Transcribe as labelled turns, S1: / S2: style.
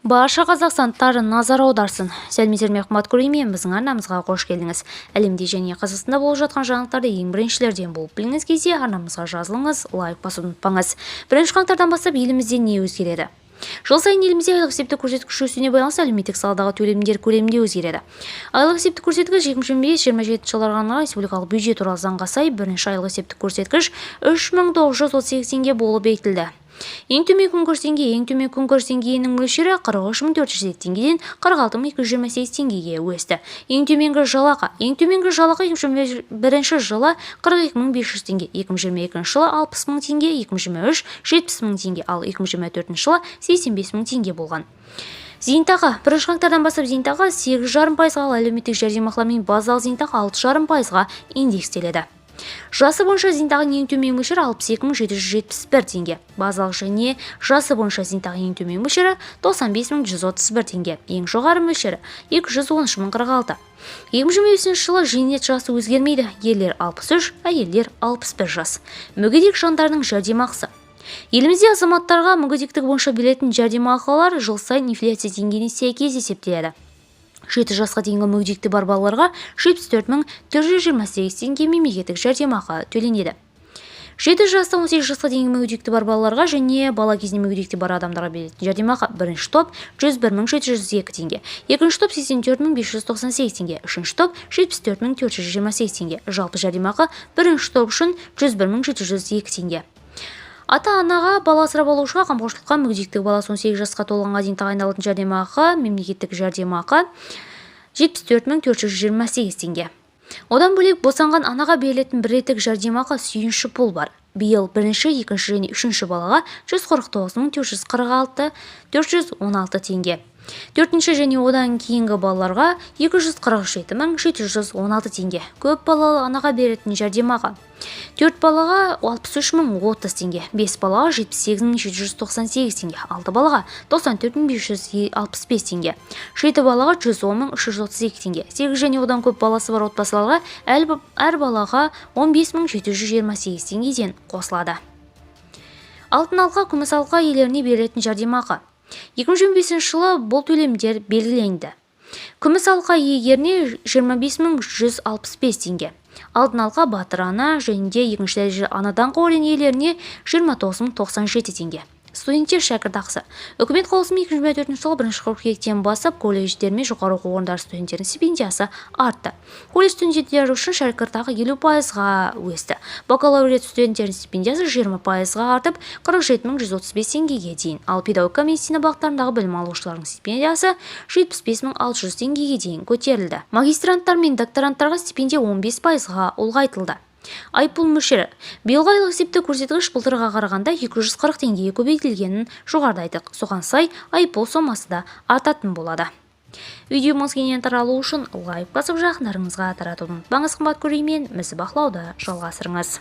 S1: Барша қазақстандықтар назар аударсын. Сәлеметсіздер ме, қымбатты көрермен, біздің арнамызға қош келдіңіз. Әлемде және Қазақстанда болып жатқан жаңалықтарды ең біріншілерден болып біліңіз кезде арнамызға жазылыңыз, лайк басуды ұмытпаңыз. 1 қаңтардан бастап елімізде не өзгереді? Жыл сайын елімізде айлық есептік көрсеткіш өсуіне байланысты әлеуметтік саладағы төлемдер көлемінде өзгереді. Айлық есептік көрсеткіш 2025-27 жылдарға арналған республикалық бюджет туралы заңға сай бірінші айлық есептік көрсеткіш 3938 теңге болып бекітілді. Ең төмен күнкөріс деңгейі, ең төмен күнкөріс деңгейінің мөлшері 43400 теңгеден 46228 теңгеге өсті. Ең төменгі жалақы 2021 жылы 42500 теңге, 2022 жылы 60000 теңге, 2023 70000 теңге, ал 2024 жылы 85000 теңге болған. Зейнетақы 1 қаңтардан бастап зейнетақы 8,5%-ға, ал әлеуметтік жәрдемақылар мен базалық зейнетақы 6,5%-ға индекстеледі. Жасы бойынша зейнетақының ең төмен мөлшері 62771 теңге. Базалық және жасы бойынша зейнетақының ең төмен мөлшері 95131 теңге. Ең жоғары мөлшері 213046. 2025 жылы зейнет жасы өзгермейді. Ерлер 63, әйелдер 61 жас. Мүгедек жандардың жәрдемақысы. Елімізде азаматтарға мүгедектігі бойынша берілетін жәрдемақылар жыл сайын инфляция деңгейіне сәйкес есептеледі. 7 жасқа дейінгі мүгедектігі бар балаларға 74428 теңге мемлекеттік жәрдемақы төленеді. 7 жастан 18 жасқа дейінгі мүгедектігі бар балаларға және бала кезінде мүгедектігі бар адамдарға берілетін жәрдемақы бірінші топ 101702 теңге, екінші топ 84598 теңге, үшінші топ 74428 теңге. Жалпы жәрдемақы бірінші топ үшін 101702 теңге. Ата-анаға бала асырап алушыға қамқоршылыққа мүгедектігі баласы 18 жасқа толғанға дейін тағайындалатын жәрдемақы, мемлекеттік жәрдемақы 74428 теңге. Одан бөлек босанған анаға берілетін бір реттік жәрдемақы сүйінші пұл бар. Биыл бірінші, екінші және үшінші балаға 149416 теңге. 4-ші және одан кейінгі балаларға 246716 теңге. Көп балалы анаға беретін жәрдемақы 4 балаға 63030 теңге, 5 балаға 78798 теңге, 6 балаға 94565 теңге, 7 балаға 110332 теңге, 8 және одан көп баласы бар отбасыларға әр балаға 15728 теңгеден қосылады. Алтын алқа, күміс алқа иелеріне берілетін жәрдемақы. 2025 жылы бұл төлемдер белгіленді. Күміс алқа иегеріне 25165 теңге. Алтын алқа батыр ана және екінші дәреже анадан орден иелеріне 29097 теңге. Студенттер шәкіртақысы. Үкімет қаулысымен 2024 жылы 1 қыркүйектен бастап колледждер мен жоғары оқу орындары студенттерінің стипендиясы артты. Колледж студенттері үшін шәкіртақы 50%-ға өсті. Бакалавриат студенттерінің стипендиясы 20%-ға артып 47135 теңгеге дейін. Ал педагогика медицина бағыттарындағы білім алушылардың стипендиясы 75600 теңгеге дейін көтерілді. Магистранттар мен докторанттарға стипендия 15%-ға ұлғайтылды. Айыппұл мөлшері. Биылғы айлық есептік көрсеткіш былтырғыға қарағанда 240 теңгеге көбейтілгенін жоғарыда айттық. Соған сай айыппұл сомасы да артатын болады. Видеомыз кеңінен таралу үшін лайк басып жақындарыңызға таратуды ұмытпаңыз. Қымбатты көрермен, бізді бақылауды жалғастырыңыз.